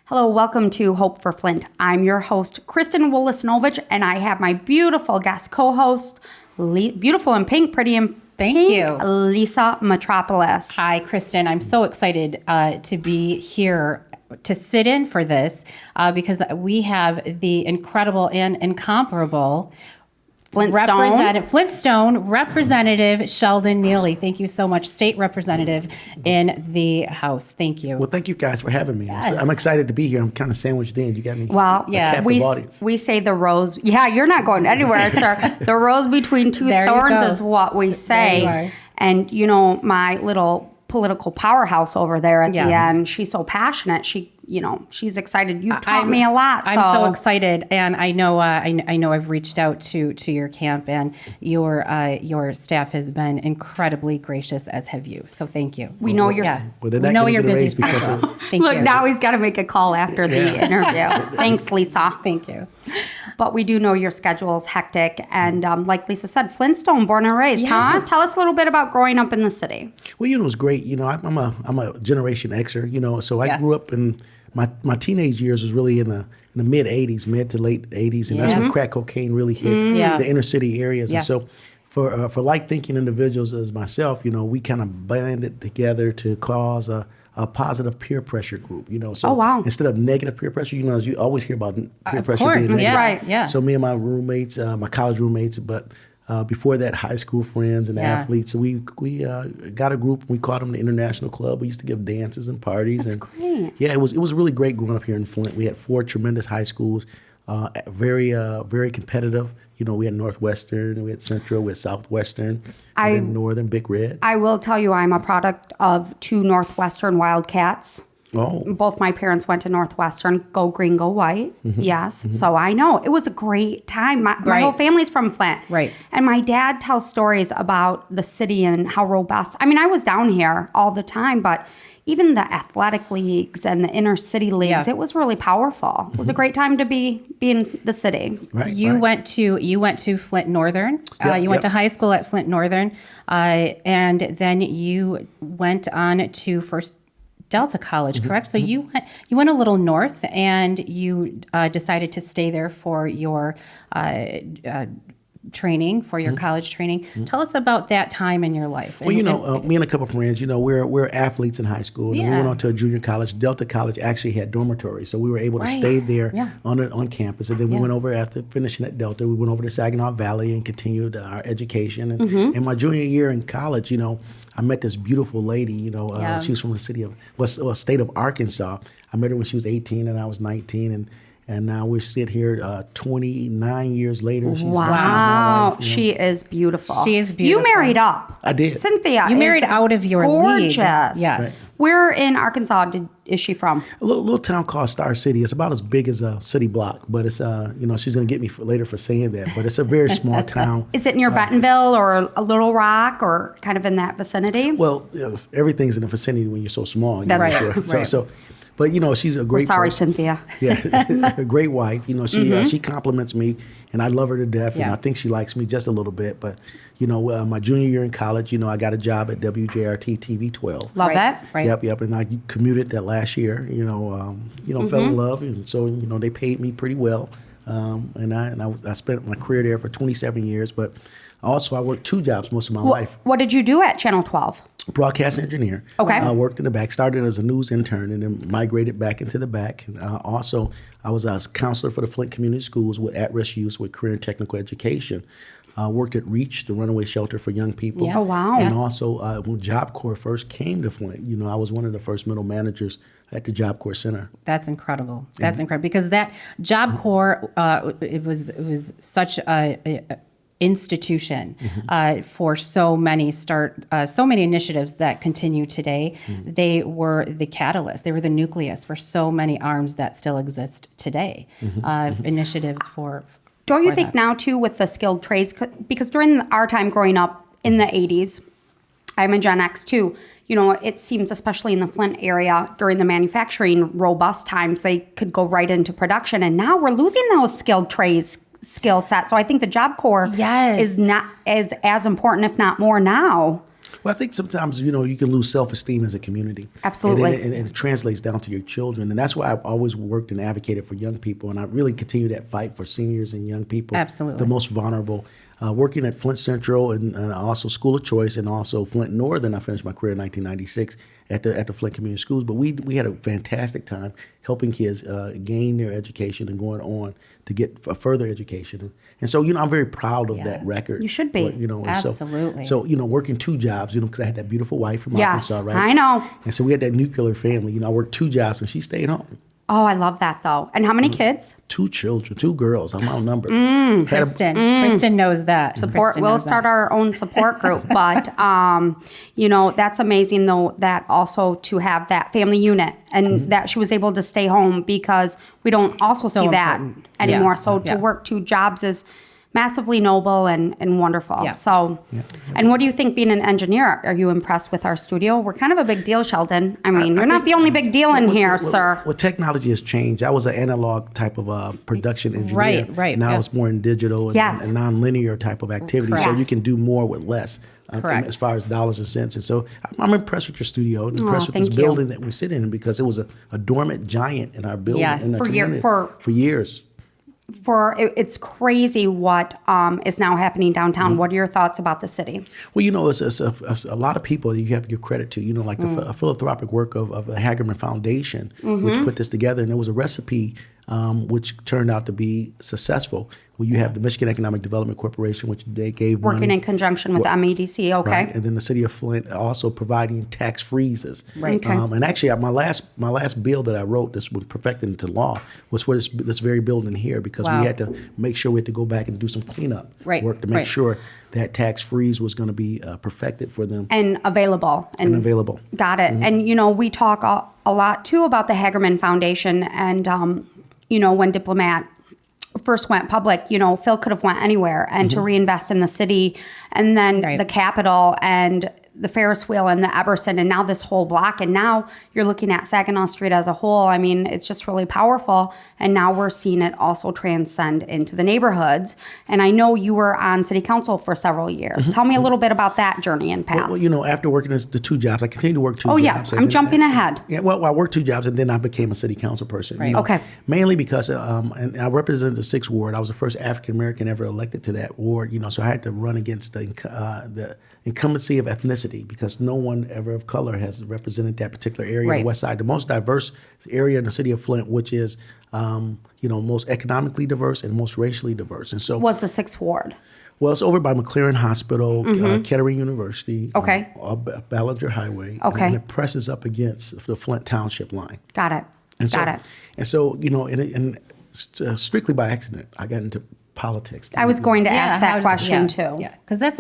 Hello, welcome to Hope for Flint. I'm your host, Kristen Wolisnovich, and I have my beautiful guest co-host, beautiful in pink, pretty in Thank pink, you. Lisa Metropolis. Hi, Kristen. I'm so excited to be here to sit in for this because we have the incredible and incomparable Flintstone Representative Sheldon Neely. Thank you so much, State Representative in the House. Thank you. Well, thank you guys for having me. Yes. I'm excited to be here. I'm kind of sandwiched in. You got me. Well, Yeah. we say the rose. Yeah, you're not going anywhere, sir. The rose between two There you thorns go. is what we There say. you are. And you know, my little political powerhouse over there at the Yeah. end, she's so passionate. She's excited. You've taught me a lot. I'm so excited, and I know I've reached out to your camp, and your staff has been incredibly gracious, as have you. So thank you. We know you're. Yeah. Well, they're We not know gonna you're get a busy. raise because schedule. of- Thank Look, you. now he's got to make a call after the interview. Thanks, Lisa. Thank you. But we do know your schedule is hectic. And like Lisa said, Flintstone, born and raised, huh? Yes. Tell us a little bit about growing up in the city. Well, it's great. I'm a Generation Xer. So I Yeah. grew up in my teenage years was really in the mid '80s, mid to late '80s, and that's when crack cocaine really hit Yeah. the inner city areas. Yeah. And so, for like thinking individuals as myself, we kind of banded together to cause a positive peer pressure group. So Oh, wow. instead of negative peer pressure, as you always hear about peer Of pressure course, being yeah, negative. right. Yeah. So me and my roommates, my college roommates, but before that, high school friends and Yeah. athletes. So we got a group. We called them the International Club. We used to give dances and parties. That's great. Yeah, it was really great growing up here in Flint. We had 4 tremendous high schools, very competitive. We had Northwestern, we had Central, we had Southwestern, and then Northern, Big Red. I will tell you, I'm a product of 2 Northwestern Wildcats. Oh, Both my parents went to Northwestern. Go green, go white. Yes. So I know. It was a great time. My Right. whole family's from Flint. Right. And my dad tells stories about the city and how robust. I mean, I was down here all the time, but even the athletic leagues and the inner city leagues, Yeah. it was really powerful. It was a great time to be in the city. right. You right. went to Flint Northern. You went Yep. to high school at Flint Northern, and then you went on to First Delta College, correct? So you went a little north, and you decided to stay there for your training, for your college training. Tell us about that time in your life. Well, me and a couple of friends, we're athletes in high school. And we Yeah. went on to a junior college. Delta College actually had dormitories, so we were able to Right. stay there Yeah. on campus. And then we went over after finishing at Delta. We went over to Saginaw Valley and continued our education. And in my junior year in college, I met this beautiful lady. Yeah. She was from the state of Arkansas. I met her when she was 18 and I was 19, and now we sit here 29 years later. She's my Wow. wife, She is beautiful. She is You beautiful. married up. I did. Cynthia. You married is out of your gorgeous. league. Yes. Right. Where in Arkansas is she from? A little town called Star City. It's about as big as a city block, but it's she's gonna get me later for saying that. But it's a very small town. Is it near Bentonville or a Little Rock or kind of in that vicinity? Well, everything's in the vicinity when you're so small. That's right. So, Right. so, but she's a great. Sorry, person. Cynthia. Yeah, a great wife. She compliments me, and I love her to death. And Yeah. I think she likes me just a little bit. But my junior year in college, I got a job at WJRT TV 12. Love Right. it. Right. Yep. And I commuted that last year. Fell in love, and so they paid me pretty well. And I spent my career there for 27 years. But also I worked 2 jobs most of my life. What did you do at Channel 12? Broadcast engineer. Okay. I worked in the back, started as a news intern and then migrated back into the back. And, also, I was a counselor for the Flint Community Schools with at-risk youth with career and technical education. Worked at REACH, the runaway shelter for young people. Yes. Oh, wow. And Yes. also, when Job Corps first came to Flint, I was one of the first middle managers at the Job Corps Center. That's incredible. That's incredible because that Job Corps it was such a institution for so many initiatives that continue today. They were the catalyst. They were the nucleus for so many arms that still exist today. Initiatives for. Don't you for think that. now, too, with the skilled trades, because during our time growing up in the 80s, I'm a Gen X, too, it seems, especially in the Flint area, during the manufacturing robust times, they could go right into production. And now we're losing those skilled trades skill set. So I think the Job Corps Yes. is not as important, if not more now. Well, I think sometimes, you can lose self-esteem as a community. Absolutely. And it translates down to your children. And that's why I've always worked and advocated for young people. And I really continue that fight for seniors and young people. Absolutely. The most vulnerable. Working at Flint Central and also School of Choice and also Flint Northern. I finished my career in 1996 at the Flint Community Schools. But we had a fantastic time helping kids gain their education and going on to get a further education. And so, I'm very proud of that record. You should be. And Absolutely. So, working 2 jobs, because I had that beautiful wife from Yes, Arkansas, right? I know. And so we had that nuclear family. I worked 2 jobs and she stayed home. Oh, I love that though. And how many kids? 2 children, 2 girls. I'm outnumbered. Kristen knows that. We'll start our own support group. But, that's amazing though, that also to have that family unit and that she was able to stay home, because we don't also So see that important. anymore. Yeah. So to Yeah. work 2 jobs is massively noble and wonderful. Yeah. So, and what do you think being an engineer? Are you impressed with our studio? We're kind of a big deal, Sheldon. I mean, you're not the only big deal in here, sir. Well, technology has changed. I was an analog type of production engineer. Right. Now Yeah. it's more in digital and, Yes. and non-linear type of activity. So Correct. you can do more with less. Correct. As far as dollars and cents. And so I'm impressed with your studio and impressed with this thank you. building that we sit in, because it was a dormant giant in our building. Yes. In the For year- community. for- for years. It's crazy what is now happening downtown. What are your thoughts about the city? Well, it's a lot of people that you have to give credit to, like the philanthropic work of the Hagerman Foundation, which put this together. And it was a recipe which turned out to be successful. Well, you have the Michigan Economic Development Corporation, which they gave Working money. in conjunction with MEDC, okay. Right, and then the city of Flint also providing tax freezes. Right. Okay. And actually, my last bill that I wrote, this was perfected into law, was for this very building here, because Wow. we had to make sure we had to go back and do some cleanup work to make right. sure that tax freeze was going to be perfected for them And available. and available. Got it. And, we talk a lot, too, about the Hagerman Foundation. And, when Diplomat first went public, Phil could have went anywhere and to reinvest in the city and then Right. the Capitol and the Ferris wheel and the Eberson and now this whole block. And now you're looking at Saginaw Street as a whole. I mean, it's just really powerful. And now we're seeing it also transcend into the neighborhoods. And I know you were on city council for several years. Tell me a little bit about that journey and path. Well, after working the 2 jobs, I continued to work 2 jobs. Oh, yes. and I'm then- jumping ahead. Yeah, well, I worked 2 jobs and then I became a city council person. Right. Okay. Mainly because and I represented the 6th ward. I was the first African American ever elected to that ward. So I had to run against the incumbency of ethnicity, because no one ever of color has represented that particular area on Right. the west side, the most diverse area in the city of Flint, which is most economically diverse and most racially diverse. And so, Was the 6th ward. well, it's over by McLaren Hospital, Kettering University, Okay. Ballinger Highway, Okay. and it presses up against the Flint Township line. Got it. And Got it. And so, strictly by accident, I got into politics. I was going to ask that question too. Yeah, because that's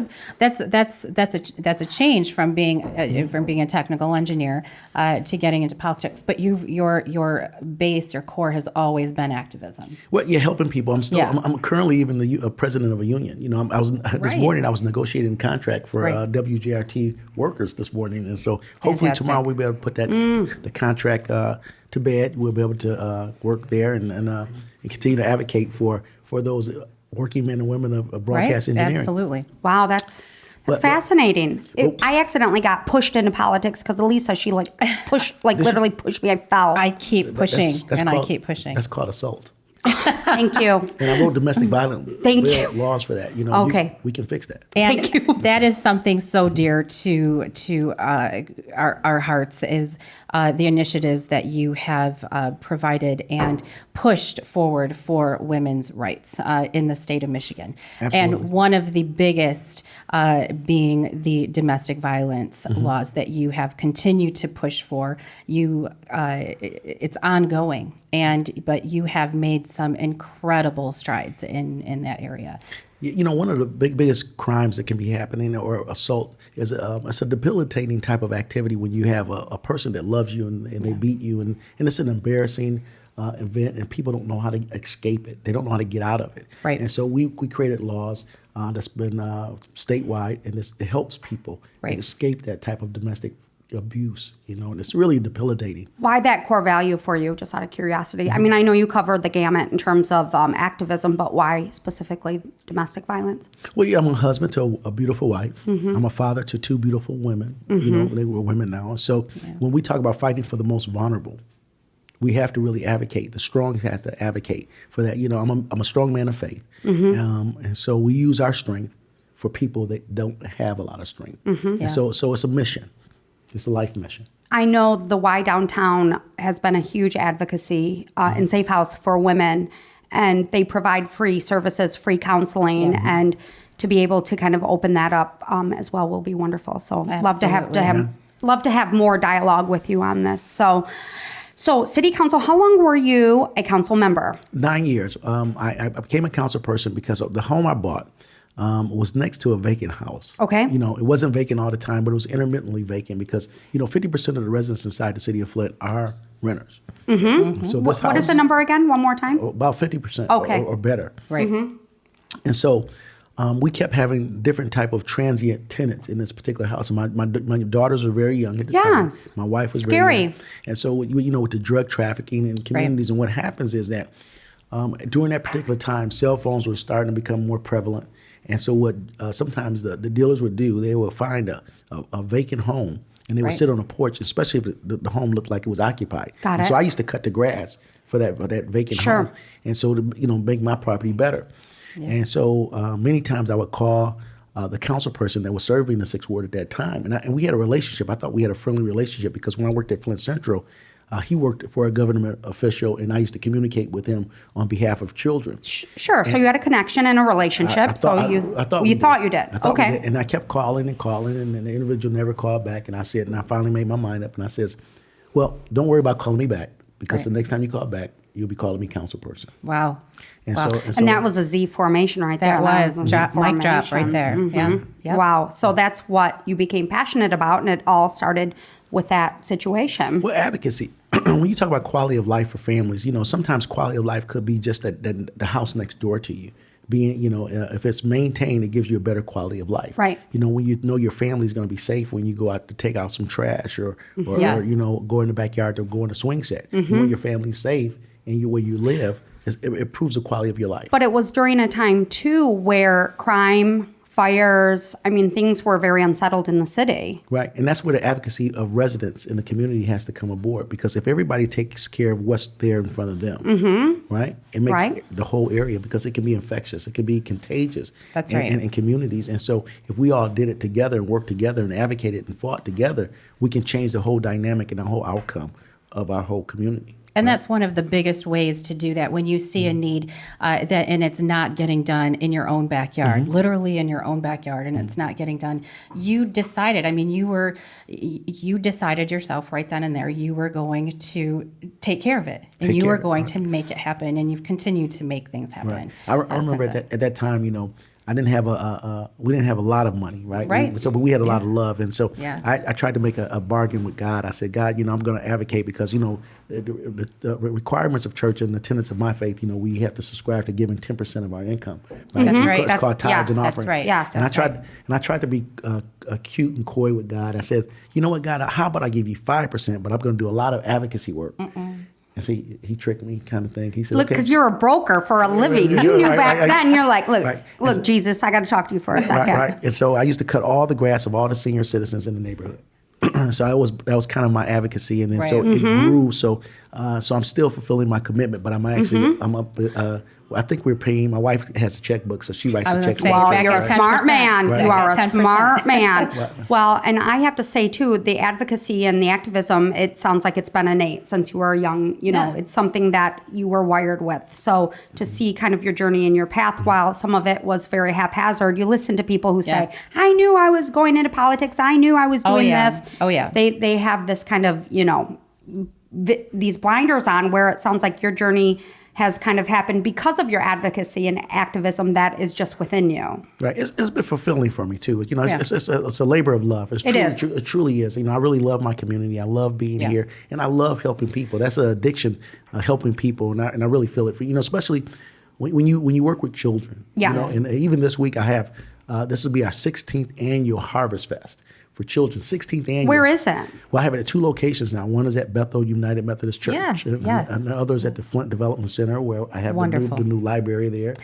a change from being a technical engineer to getting into politics. But your base, your core has always been activism. Well, you're helping people. I'm currently even the president of a union. I was this Right. morning. I was negotiating a contract for Right. WJRT workers this morning, and so hopefully Fantastic. tomorrow we'll be able to put that the contract to bed. We'll be able to work there and continue to advocate for those working men and women of broadcast Right? engineering. Absolutely. Wow, that's But- fascinating. I accidentally got pushed into politics because Elisa, she literally pushed me. I fell. I keep pushing, That's and called- I keep pushing. That's called assault. Thank you. And I wrote domestic violence Thank you. laws for that. Okay. We can fix that. And Thank you. that is something so dear to our hearts is the initiatives that you have provided and pushed forward for women's rights in the state of Michigan. Absolutely. And one of the biggest being the domestic violence laws that you have continued to push for. It's ongoing, but you have made some incredible strides in that area. One of the biggest crimes that can be happening or assault is it's a debilitating type of activity when you have a person that loves you and they beat you, and it's an embarrassing event, and people don't know how to escape it. They don't know how to get out of it. Right. And so we created laws that's been statewide, and it helps people Right. escape that type of domestic abuse, and it's really debilitating. Why that core value for you, just out of curiosity? I mean, I know you covered the gamut in terms of activism, but why specifically domestic violence? Well, yeah, I'm a husband to a beautiful wife. I'm a father to 2 beautiful women. They were women now. So when we talk about fighting for the most vulnerable, we have to really advocate. The strong has to advocate for that. I'm a strong man of faith. And so we use our strength for people that don't have a lot of strength. And so it's a mission. It's a life mission. I know the Y Downtown has been a huge advocacy in Safe House for women, and they provide free services, free counseling, and to be able to kind of open that up as well will be wonderful. So love to have more dialogue with you on this. So City Council, how long were you a council member? 9 years. I became a council person because of the home I bought. Was next to a vacant house. Okay. It wasn't vacant all the time, but it was intermittently vacant because, 50% of the residents inside the city of Flint are renters. So this What is the number again? One more time? About 50% Okay. or better. Right. And so we kept having different type of transient tenants in this particular house. And my daughters were very young at the time. Yes. My wife was Scary. very young. And so, with the drug trafficking in communities, and what happens is that during that particular time, cell phones were starting to become more prevalent. And so what sometimes the dealers would do, they would find a vacant home, and they would sit on a porch, especially if the home looked like it was occupied. Got it. So I used to cut the grass for that vacant home, and so to make my property better. Yeah. And so many times I would call the council person that was serving the 6th Ward at that time, and we had a relationship. I thought we had a friendly relationship because when I worked at Flint Central, he worked for a government official, and I used to communicate with him on behalf of children. Sure. So you had a connection and a relationship. I thought you thought you did. Okay. We did. And I kept calling, and the individual never called back. And I finally made my mind up, and I says, well, don't worry about calling me back, because the next time you call back, you'll be calling me council person. Wow. And that was a Z formation right there. That was mic drop right there. Yeah. Yep. Wow. So that's what you became passionate about, and it all started with that situation. Well, advocacy. When you talk about quality of life for families, sometimes quality of life could be just the house next door to you. Being, if it's maintained, it gives you a better quality of life. Right. When you know your family's going to be safe when you go out to take out some trash or Yes. go in the backyard to go on a swing set. Knowing your family's safe and where you live, it improves the quality of your life. But it was during a time, too, where crime, fires, things were very unsettled in the city. Right. And that's where the advocacy of residents in the community has to come aboard, because if everybody takes care of what's there in front of them, right, it makes the whole area, because it can be infectious, it can be contagious. That's right. In communities. And so if we all did it together and worked together and advocated and fought together, we can change the whole dynamic and the whole outcome of our whole community. And that's one of the biggest ways to do that. When you see a need and it's not getting done in your own backyard, literally in your own backyard, and it's not getting done, you decided. You decided yourself right then and there. You were going to take care of it, and you were going to make it happen, and you've continued to make things happen. Right. I remember at that time, I didn't have we didn't have a lot of money, right? Right. But we had a lot of love, and so Yeah. I tried to make a bargain with God. I said, God, I'm going to advocate, because the requirements of church and the tenets of my faith, we have to subscribe to giving 10% of our income. Right? That's right. It's called tithes and That's offering. right. Yes, And I that's tried to be cute and coy with God. I said, you know what, God, how about I give you 5%, but I'm going to do a lot of advocacy work. And see, he tricked me, kind of thing. He said, Look, okay. because you're a broker for a living. You knew back then. You're like, look, Jesus, I got to talk to you for a second. Right. And so I used to cut all the grass of all the senior citizens in the neighborhood. So that was kind of my advocacy, and then so it grew. So I'm still fulfilling my commitment, but I'm actually I'm up. I think we're paying. My wife has a checkbook, so she writes the checks. Well, Back you're a at smart 10%. man. Right. You are a 10%. smart man. Well, and I have to say too, the advocacy and the activism, it sounds like it's been innate since you were young. It's something that you were wired with. So to see kind of your journey and your path, while some of it was very haphazard, you listen to people who say, I knew I was going into politics. I knew I was doing this. Oh, yeah. They have this kind of, these blinders on, where it sounds like your journey has kind of happened because of your advocacy and activism that is just within you. Right. It's been fulfilling for me too. It's a labor of love. It truly is. I really love my community. I love being here, and I love helping people. That's an addiction, helping people, and I really feel it for especially when you work with children. Yes. And even this week I have this will be our 16th annual Harvest Fest for children, 16th annual. Where is it? Well, I have it at 2 locations now. One is at Bethel United Methodist Church. Yes, and, yes. and the other is at the Flint Development Center, where I have the new library there.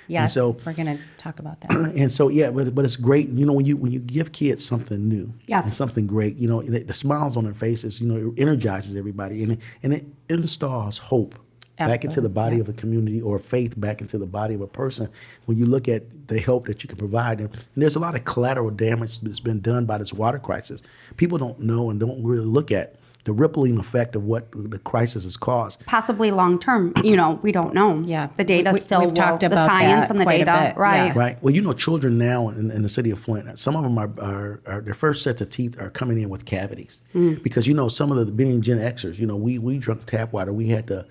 Yes, so, we're going to talk about that. And so, yeah, but it's great. You know, when you give kids something new and something great, you know, the smiles on their faces, you know, it energizes everybody. And it installs hope back into the body of a community, or faith back into the body of a person. When you look at the help that you can provide, and there's a lot of collateral damage that's been done by this water crisis. People don't know and don't really look at the rippling effect of what the crisis has caused. Possibly long term, you know, we don't know. Yeah. The data We've talked about the science that and the quite a data, bit. right? Yeah. Right. Well, you know, children now in the city of Flint, some of them are their first sets of teeth are coming in with cavities. Because, you know, some of the being Gen Xers, you know, we drank tap water. We had the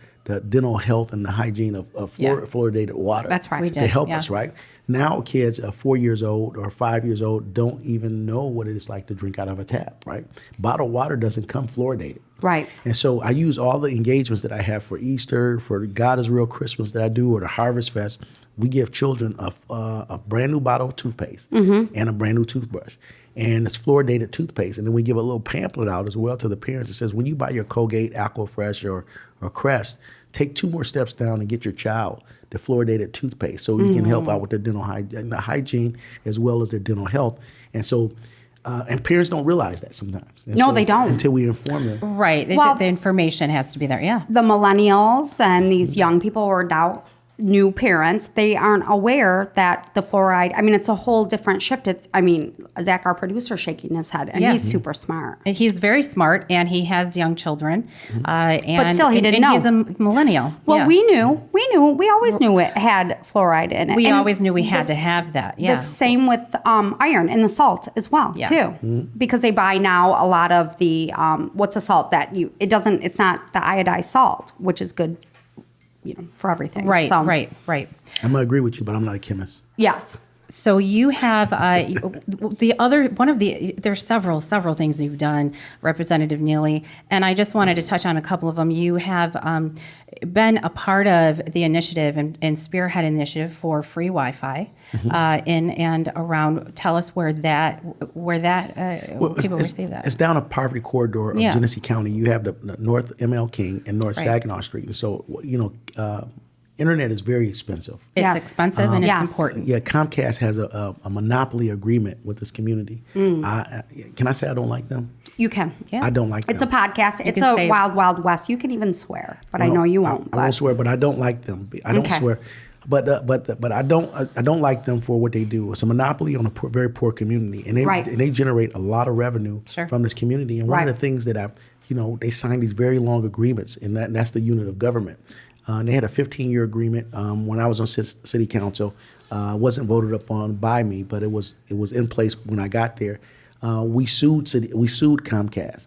dental health and the hygiene of fluoridated water. That's right. We did, to help us, right? Now kids 4 years old or 5 years old don't even know what it is like to drink out of a tap, right? Bottled water doesn't come fluoridated. Right. And so I use all the engagements that I have for Easter, for God is Real Christmas that I do, or the Harvest Fest. We give children a brand new bottle of toothpaste and a brand new toothbrush. And it's fluoridated toothpaste. And then we give a little pamphlet out as well to the parents that says, when you buy your Colgate, Aquafresh, or Crest, take 2 more steps down and get your child the fluoridated toothpaste so you can help out with their dental hygiene as well as their dental health. And so, and parents don't realize that sometimes. And No, they don't. Until we inform them. Right. Well, the information has to be there. Yeah. The millennials and these young people who are now new parents, they aren't aware that the fluoride, I mean, it's a whole different shift. Zach, our producer, shaking his head, and he's super smart. And he's very smart, and he has young children. But still, he didn't and know. He's a millennial. Well, yeah. we always knew it had fluoride in it. We And always knew we had to have that. Yeah. The same with iron in the salt as well, too. Because they buy now a lot of the, what's a salt that it's not the iodized salt, which is good, you know, for everything. Right, So, right. I'm going to agree with you, but I'm not a chemist. Yes. So you have there's several things you've done, Representative Neely, and I just wanted to touch on a couple of them. You have been a part of the initiative and spearhead initiative for free Wi-Fi in and around. Tell us where people receive that. It's down a poverty corridor of Genesee County. You have the North ML King and North Saginaw Street, and so internet is very expensive. It's expensive and it's important. Yeah, Comcast has a monopoly agreement with this community. Can I say I don't like them? You can. Yeah. I don't like them. It's a podcast. It's can a say- wild, wild west. You can even swear, but I know you won't. I won't swear, but I don't like them. I don't swear. But I don't like them for what they do. It's a monopoly on a very poor community, and they generate a lot of revenue from this community. And one of the things that they signed these very long agreements, and that's the unit of government. And they had a 15-year agreement. When I was on city council, wasn't voted upon by me, but it was in place when I got there. We sued Comcast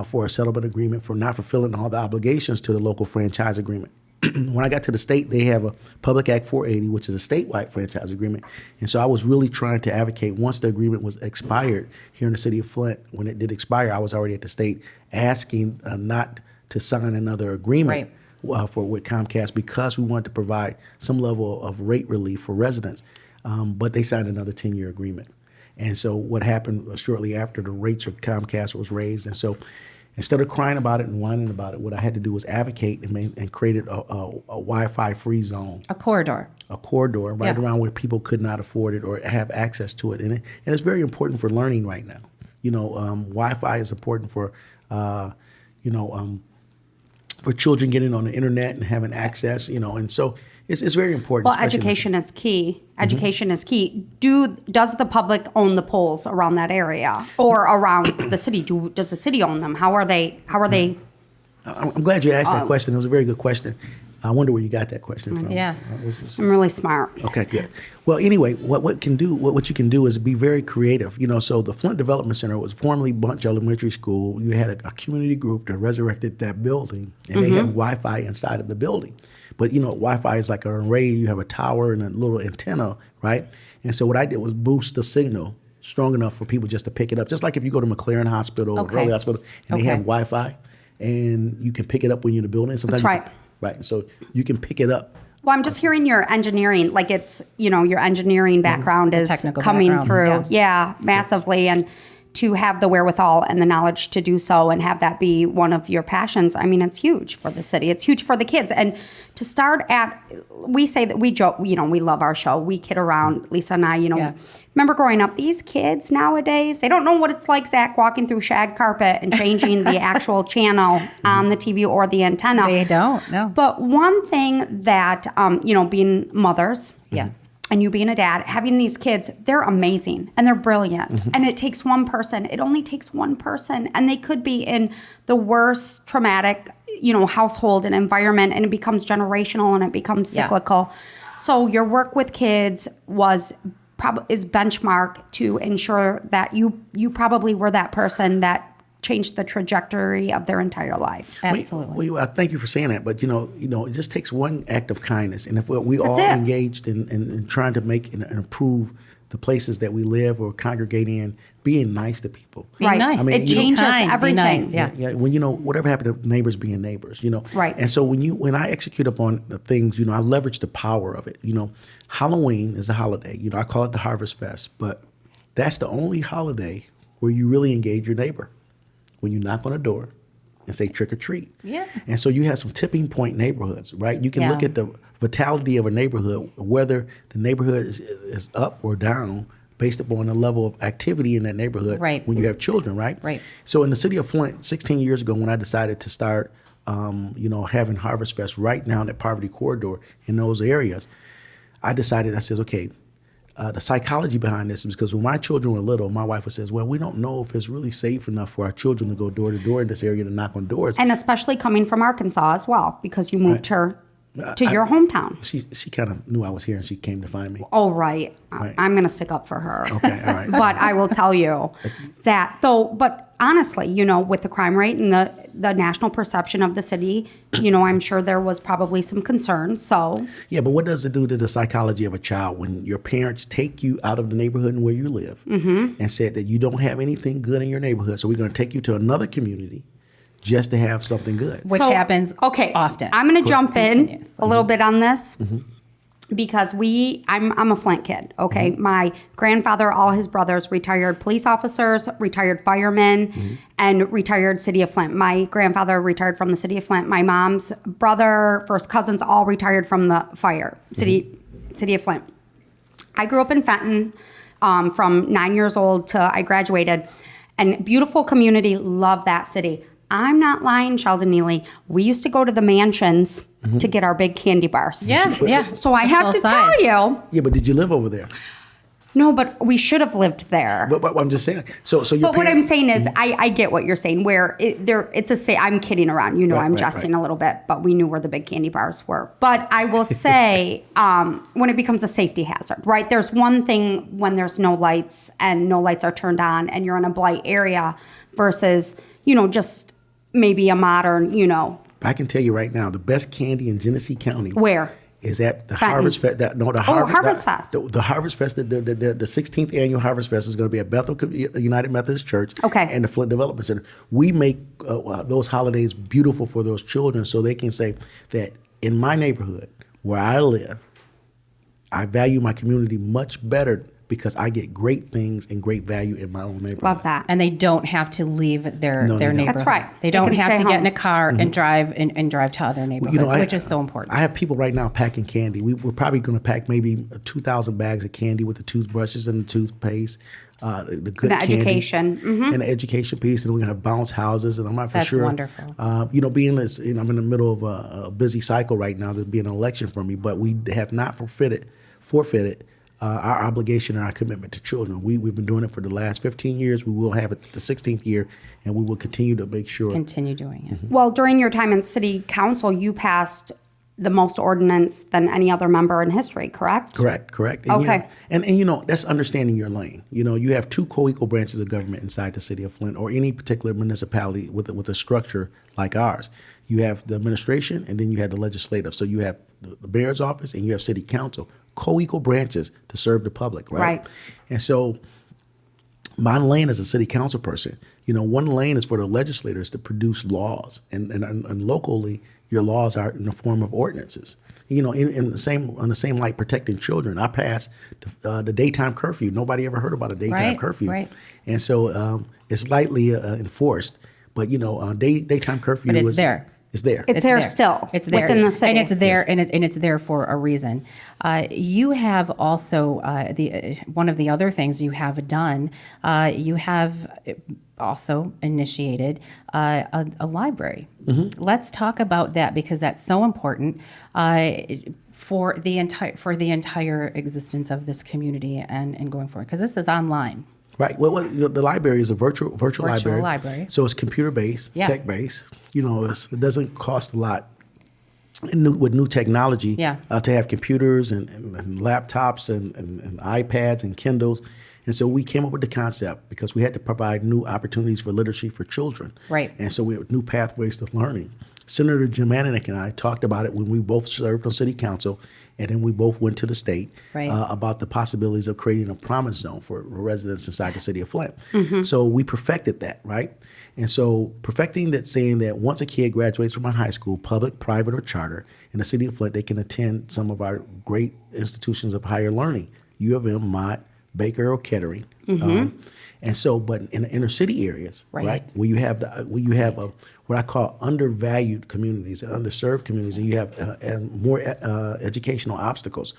for a settlement agreement for not fulfilling all the obligations to the local franchise agreement. When I got to the state, they have a Public Act 480, which is a statewide franchise agreement. And so I was really trying to advocate once the agreement was expired here in the city of Flint. When it did expire, I was already at the state asking not to sign another agreement with Comcast because we wanted to provide some level of rate relief for residents. But they signed another 10-year agreement. And so what happened shortly after, the rates of Comcast was raised. And so instead of crying about it and whining about it, what I had to do was advocate and created a Wi-Fi free zone. A corridor right around where people could not afford it or have access to it. And it's very important for learning right now. Wi-Fi is important for children getting on the internet and having access, and so it's very important. Well, education is key. Education is key. Does the public own the poles around that area or around the city? Does the city own them? How are they? I'm glad you asked that question. It was a very good question. I wonder where you got that question from. Yeah. I'm really smart. Okay, good. Well, anyway, what you can do is be very creative. So the Flint Development Center was formerly Bunch Elementary School. You had a community group that resurrected that building, and they have Wi-Fi inside of the building. But Wi-Fi is like an array. You have a tower and a little antenna, right? And so what I did was boost the signal strong enough for people just to pick it up. Just like if you go to McLaren Hospital or Raleigh Hospital and they have Wi-Fi, and you can pick it up when you're in the building. Sometimes That's right. Right. So you can pick it up. Well, I'm just hearing your engineering, your engineering background is technical coming background, through, massively. And to have the wherewithal and the knowledge to do so and have that be one of your passions, I mean, it's huge for the city. It's huge for the kids. And to start at, we say that we joke, we love our show. We kid around, Lisa and I, remember growing up, these kids nowadays, they don't know what it's like, Zach, walking through shag carpet and changing the actual channel on the TV or the antenna. They don't, no. But one thing that, being mothers, Yeah. and you being a dad, having these kids, they're amazing and they're brilliant. And it takes one person. It only takes one person. And they could be in the worst traumatic, household and environment, and it becomes generational and it becomes cyclical. So your work with kids is benchmark to ensure that you probably were that person that changed the trajectory of their entire life. Absolutely. Well, thank you for saying that, but it just takes one act of kindness, and if we all it. engaged in trying to make and improve the places that we live or congregate in, being nice to people. Be nice. I mean, it changes kind, be everything. nice, yeah. Yeah, when whatever happened to neighbors being neighbors, Right. And so when I execute upon the things, I leverage the power of it. Halloween is a holiday. I call it the Harvest Fest, but that's the only holiday where you really engage your neighbor. When you knock on a door and say trick or treat. Yeah. And so you have some tipping point neighborhoods, right? You can look at the vitality of a neighborhood, whether the neighborhood is up or down based upon the level of activity in that neighborhood when you have children, right? Right. So in the city of Flint, 16 years ago, when I decided to start, having Harvest Fest right now in that poverty corridor in those areas, I said, okay, the psychology behind this is because when my children were little, my wife would say, well, we don't know if it's really safe enough for our children to go door to door in this area to knock on doors. And especially coming from Arkansas as well, because you moved her to your hometown. She kind of knew I was here and she came to find me. Oh, right. Right. I'm going to stick up for her. Okay, all right. But I will tell you that, but honestly, with the crime rate and the national perception of the city, I'm sure there was probably some concern. So yeah, but what does it do to the psychology of a child when your parents take you out of the neighborhood and where you live and said that you don't have anything good in your neighborhood, so we're going to take you to another community just to have something good? Which happens often. I'm going to jump in a little bit on this. Mm-hmm. Because I'm a Flint kid, okay? My grandfather, all his brothers, retired police officers, retired firemen, and retired city of Flint. My grandfather retired from the city of Flint. My mom's brother, first cousins, all retired from the city of Flint. I grew up in Fenton from 9 years old to I graduated, and beautiful community, love that city. I'm not lying, Sheldon Neely. We used to go to the mansions to get our big candy bars. Yeah. So I have to tell you. Yeah, but did you live over there? No, but we should have lived there. But I'm just saying. So your But what I'm parents- saying is, I get what you're saying. I'm kidding around. I'm jesting a little bit, but we knew where the big candy bars were. But I will say, when it becomes a safety hazard, right? There's one thing when there's no lights and no lights are turned on, and you're in a blight area, versus just maybe a modern, I can tell you right now, the best candy in Genesee County. Where? Is at the Fenton. Harvest Fest. Harvest Fest. The Harvest Fest, the 16th annual Harvest Fest is going to be at Bethel United Methodist Church and the Flint Development Center. We make those holidays beautiful for those children so they can say that in my neighborhood where I live, I value my community much better because I get great things and great value in my own neighborhood. Love that. And they don't have to leave their neighborhood. That's right. They don't can have stay to get in home. a car and drive and drive to other neighborhoods, which is so important. I have people right now packing candy. We're probably going to pack maybe 2,000 bags of candy with the toothbrushes and the toothpaste. The good candy, education. and the education piece, and we're gonna have bounce houses, and I'm not for That's sure. wonderful. Being this, I'm in the middle of a busy cycle right now. There's being an election for me, but we have not forfeited our obligation and our commitment to children. We've been doing it for the last 15 years. We will have it the 16th year, and we will continue to make sure. Continue doing it. Well, during your time in city council, you passed the most ordinance than any other member in history, correct? Correct. And, Okay. And that's understanding your lane. You have two co-equal branches of government inside the city of Flint or any particular municipality with a structure like ours. You have the administration and then you have the legislative. So you have the mayor's office and you have city council, co-equal branches to serve the public, right? Right. And so my lane as a city council person, one lane is for the legislators to produce laws, and locally, your laws are in the form of ordinances. in the same light, protecting children. I passed the daytime curfew. Nobody ever heard about a daytime curfew, right. And so it's lightly enforced. But daytime curfew. But it's there. It's there. It's there still. It's there within the city. and it's there, and it's there for a reason. You have also one of the other things you have done. You have also initiated a library. Mm-hmm. Let's talk about that, because that's so important for the entire existence of this community and going forward. Because this is online. Right. Well, the library is a virtual library. So it's computer-based, tech-based. It doesn't cost a lot with new technology to have computers and laptops and iPads and Kindles. And so we came up with the concept because we had to provide new opportunities for literacy for children. Right. And so we have new pathways to learning. Senator Jim Ananick and I talked about it when we both served on city council, and then we both went to the state about the possibilities of creating a promise zone for residents inside the city of Flint. Mm-hmm. So we perfected that, right? And so perfecting that, saying that once a kid graduates from a high school, public, private, or charter, in the city of Flint, they can attend some of our great institutions of higher learning, U of M, Mott, Baker, or Kettering. Mm-hmm. And so, but in the inner city areas, right, where you have what I call undervalued communities and underserved communities, and you have more educational obstacles.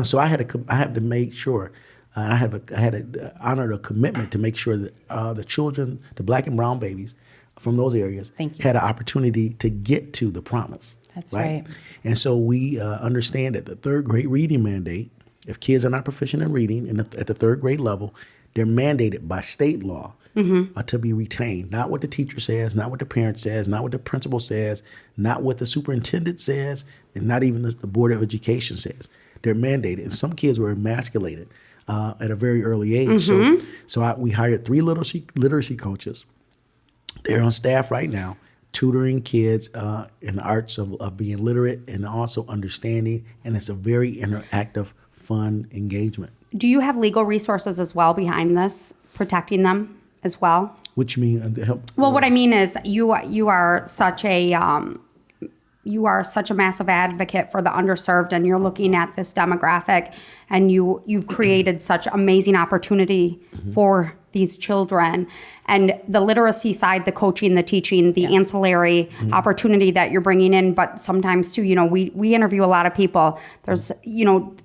So I had to make sure. I had to honor the commitment to make sure that the children, the Black and brown babies from those areas, had an opportunity to get to the promise. That's right. And so we understand that the third grade reading mandate, if kids are not proficient in reading at the third grade level, they're mandated by state law to be retained. Not what the teacher says, not what the parent says, not what the principal says, not what the superintendent says, and not even the Board of Education says. They're mandated. And some kids were emasculated at a very early age. So we hired 3 literacy coaches. They're on staff right now, tutoring kids in the arts of being literate and also understanding. And it's a very interactive, fun engagement. Do you have legal resources as well behind this, protecting them as well? What you mean? Help? Well, what I mean is you are such a massive advocate for the underserved, and you're looking at this demographic, and you've created such amazing opportunity for these children, and the literacy side, the coaching, the teaching, the ancillary opportunity that you're bringing in. But sometimes too, we interview a lot of people. There's,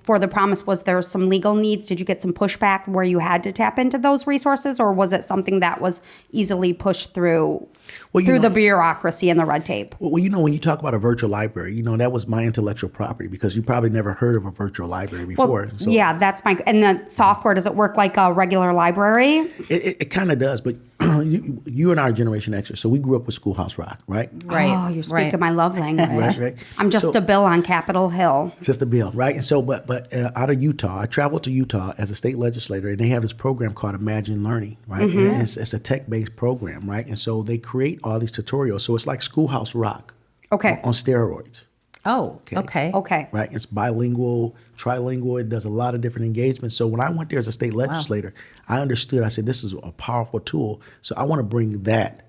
for the promise, was there some legal needs? Did you get some pushback where you had to tap into those resources, or was it something that was easily pushed through the bureaucracy and the red tape? Well, when you talk about a virtual library, that was my intellectual property, because you probably never heard of a virtual library before. Well, yeah, that's and the software, does it work like a regular library? It kind of does, but you and our Generation Xers, so we grew up with Schoolhouse Rock, right? Right. Oh, you're speaking my love language. Right. I'm just a bill on Capitol Hill. Just a bill, right? And so, but out of Utah, I traveled to Utah as a state legislator, and they have this program called Imagine Learning, right? And it's a tech-based program, right? And so they create all these tutorials. So it's like Schoolhouse Rock, on steroids. Oh, okay. Right. It's bilingual, trilingual. It does a lot of different engagements. So when I went there as a state legislator, I understood. I said, this is a powerful tool. So I want to bring that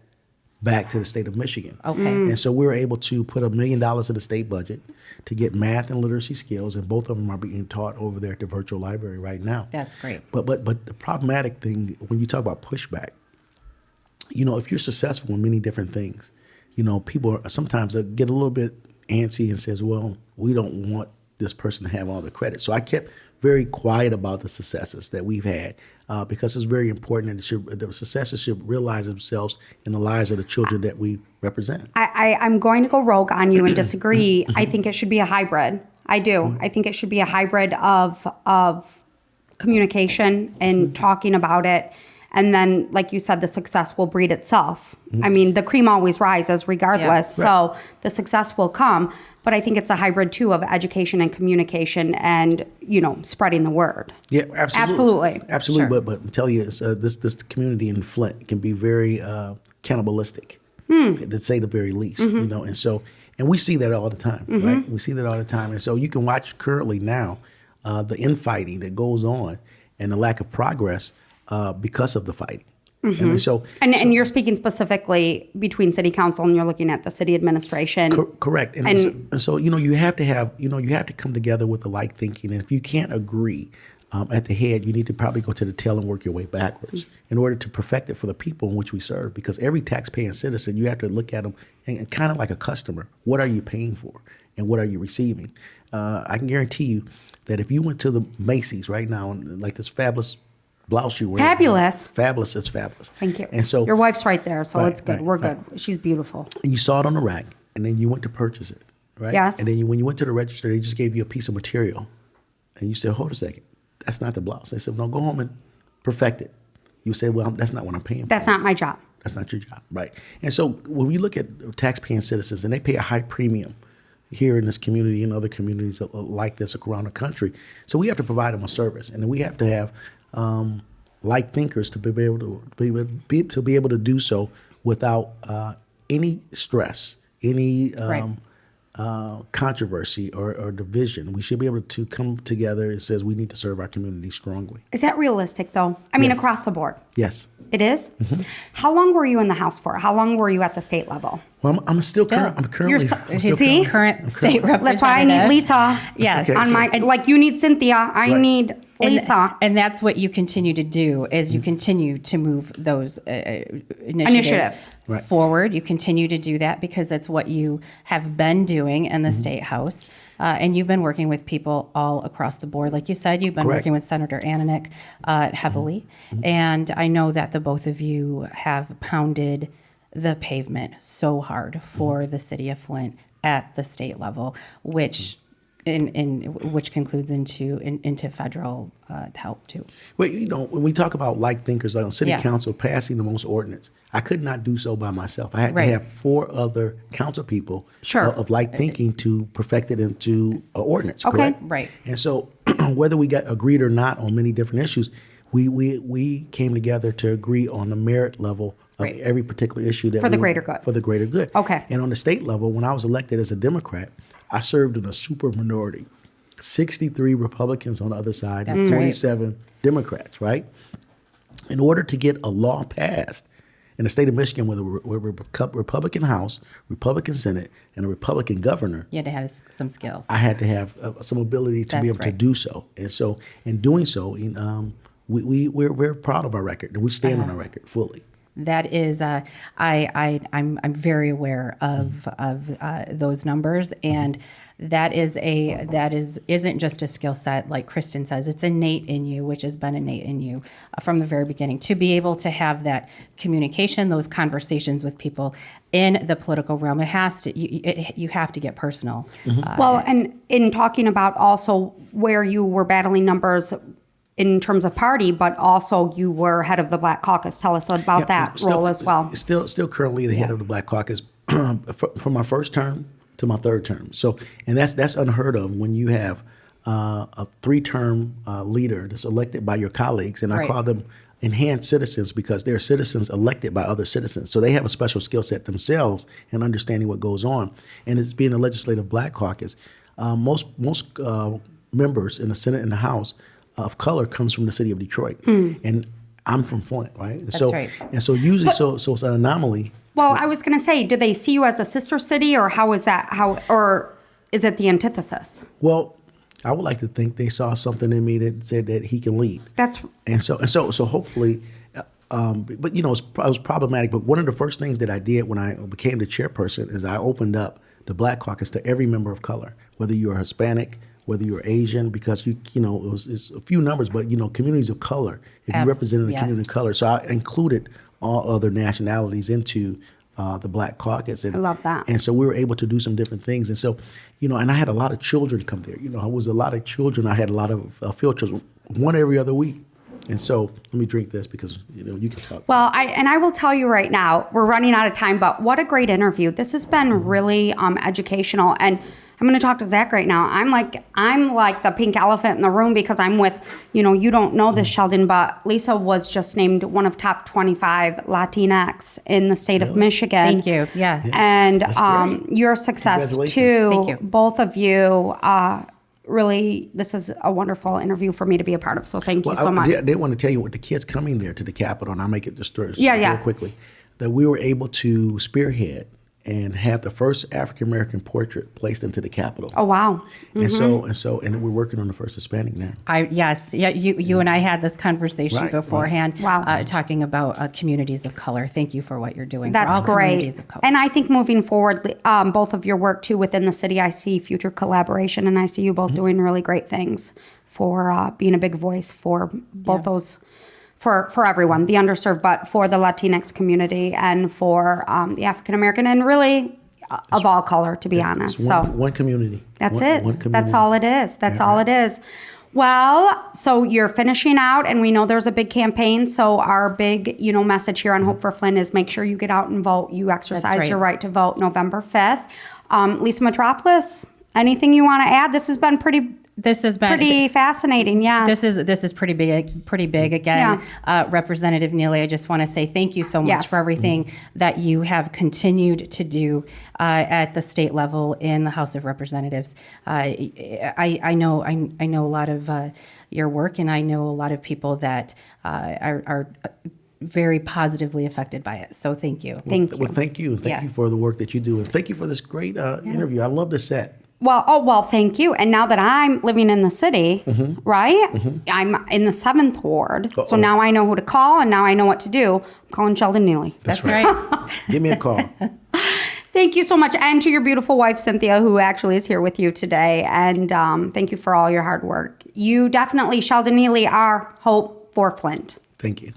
back to the state of Michigan. Okay. And so we were able to put $1 million in the state budget to get math and literacy skills, and both of them are being taught over there at the virtual library right now. That's great. But the problematic thing when you talk about pushback, if you're successful in many different things, people sometimes get a little bit antsy and says, well, we don't want this person to have all the credit. So I kept very quiet about the successes that we've had because it's very important that the successes should realize themselves in the lives of the children that we represent. I'm going to go rogue on you and disagree. I think it should be a hybrid. I do. I think it should be a hybrid of communication and talking about it. And then, like you said, the success will breed itself. I mean, the cream always rises regardless. Yeah, right. So the success will come. But I think it's a hybrid, too, of education and communication and, spreading the word. Yeah, absolutely. Sure. But I'm telling you, this community in Flint can be very cannibalistic, to say the very least. And we see that all the time, right? We see that all the time. And so you can watch currently now the infighting that goes on and the lack of progress because of the fighting. And so, And you're speaking specifically between city council and you're looking at the city administration. Correct. And so, you have to have, you have to come together with the like thinking. And if you can't agree at the head, you need to probably go to the tail and work your way backwards in order to perfect it for the people in which we serve. Because every taxpaying citizen, you have to look at them and kind of like a customer. What are you paying for and what are you receiving? I can guarantee you that if you went to the Macy's right now, and like this fabulous blouse you wear. Fabulous. Fabulous is fabulous. Thank you. And so your wife's right there, so Right, it's good. right, We're right. good. She's beautiful. and you saw it on the rack, and then you went to purchase it, right? Yes. And then when you went to the register, they just gave you a piece of material, and you said, "Hold a second, that's not the blouse." They said, "No, go home and perfect it." You say, "Well, that's not what I'm paying for." That's not my job. That's not your job, right? And so when we look at taxpaying citizens, and they pay a high premium here in this community and other communities like this around the country, so we have to provide them a service, and then we have to have like thinkers to be able to do so without any stress, any controversy or division. We should be able to come together. It says we need to serve our community strongly. Is that realistic, though? I mean, Yes. across the board. Yes. It is? How long were you in the House for? How long were you at the state level? Well, I'm Still. currently. You're see? Current state representative. That's why I need Lisa. Yeah. okay. On my, like you need Cynthia, I Right. need Lisa. And that's what you continue to do is you continue to move those Initiatives. Right. forward. You continue to do that because that's what you have been doing in the State House. And you've been working with people all across the board. Like you said, you've been Correct. working with Senator Ananek heavily. And I know that the both of you have pounded the pavement so hard for the city of Flint at the state level, which which concludes into federal help too. Well, when we talk about like thinkers, like on city Yeah. council passing the most ordinance, I could not do so by myself. I had Right. to have 4 other council people Sure. of like thinking to perfect it into an ordinance. Okay. Correct? Right. And so, whether we got agreed or not on many different issues, we came together to agree on the merit level of Right. every particular issue that For the we- greater good. For the greater good. Okay. And on the state level, when I was elected as a Democrat, I served in a super minority. 63 Republicans on the other side and That's right. 27 Democrats, right? In order to get a law passed in the state of Michigan with a Republican House, Republican Senate, and a Republican governor, You had to have some skills. I had to have some ability to be That's able to right. do so. And so, in doing so, we're proud of our record, and we stand on our record fully. That is, I'm very aware of those numbers, and that isn't just a skill set like Kristen says. It's innate in you, which has been innate in you from the very beginning. To be able to have that communication, those conversations with people in the political realm, you have to get personal. Well, and in talking about also where you were battling numbers in terms of party, but also you were head of the Black Caucus. Tell us about that role as well. Still currently the head of the Black Caucus from my first term to my third term. So, and that's unheard of when you have a 3-term leader that's elected by your colleagues, and I Right. call them enhanced citizens because they're citizens elected by other citizens. So they have a special skill set themselves in understanding what goes on. And it's being a legislative Black Caucus. Most members in the Senate and the House of color comes from the city of Detroit, and I'm from Flint, right? And That's right. And so usually, so it's an anomaly. Well, I was going to say, do they see you as a sister city, or how is that? Or is it the antithesis? Well, I would like to think they saw something in me that said that he can lead. That's And so hopefully, but it was problematic. But one of the first things that I did when I became the chairperson is I opened up the Black Caucus to every member of color, whether you're Hispanic, whether you're Asian, because it's a few numbers, but communities of color. If you represented a yes. community of color, so I included all other nationalities into the Black Caucus. And, I love that. And so we were able to do some different things. And so, and I had a lot of children come there. I was a lot of children. I had a lot of field trips, one every other week. And so let me drink this because you can talk. well. I will tell you right now, we're running out of time, but what a great interview! This has been really educational, and I'm going to talk to Zach right now. I'm like the pink elephant in the room because I'm with, you don't know this, Sheldon, but Lisa was just named one of top 25 Latinx in the state of Michigan. Thank you. Yeah. And That's great. your success Congratulations. too, Thank you. both of you, really, this is a wonderful interview for me to be a part of. So thank you so much. I did want to tell you what the kids coming there to the Capitol, and I'll make it just real Yeah. quickly, that we were able to spearhead and have the first African American portrait placed into the Capitol. Oh, wow. And we're working on the first Hispanic now. You and I had this conversation Right, beforehand, Wow. Talking about communities of color. Thank you for what you're doing. That's for all great. Communities of color. And I think moving forward, both of your work too within the city, I see future collaboration, and I see you both doing really great things for being a big voice for both those, for everyone, the underserved, but for the Latinx community and for the African American, and really of all color, to be honest. It's one community. That's One it. community. That's all it is. That's all it is. Well, so you're finishing out, and we know there's a big campaign. So our big, message here on Hope for Flint is make sure you get out and vote. You exercise your right to vote November 5th. Lisa Metropolis, anything you want to add? This has been pretty fascinating. Yeah. This is pretty big again. Representative Neely, I just want to say thank you so much for everything that you have continued to do at the state level in the House of Representatives. I know a lot of your work, and I know a lot of people that are very positively affected by it. So thank you. Thank you. Well, thank you. Thank you for the work that you do, and thank you for this great interview. I love the set. Well, thank you. And now that I'm living in the city, right? I'm in the 7th Ward. So now I know who to call, and now I know what to do. I'm calling Sheldon Neely. That's right. Give me a call. Thank you so much. And to your beautiful wife, Cynthia, who actually is here with you today. And thank you for all your hard work. You definitely, Sheldon Neely, are hope for Flint. Thank you.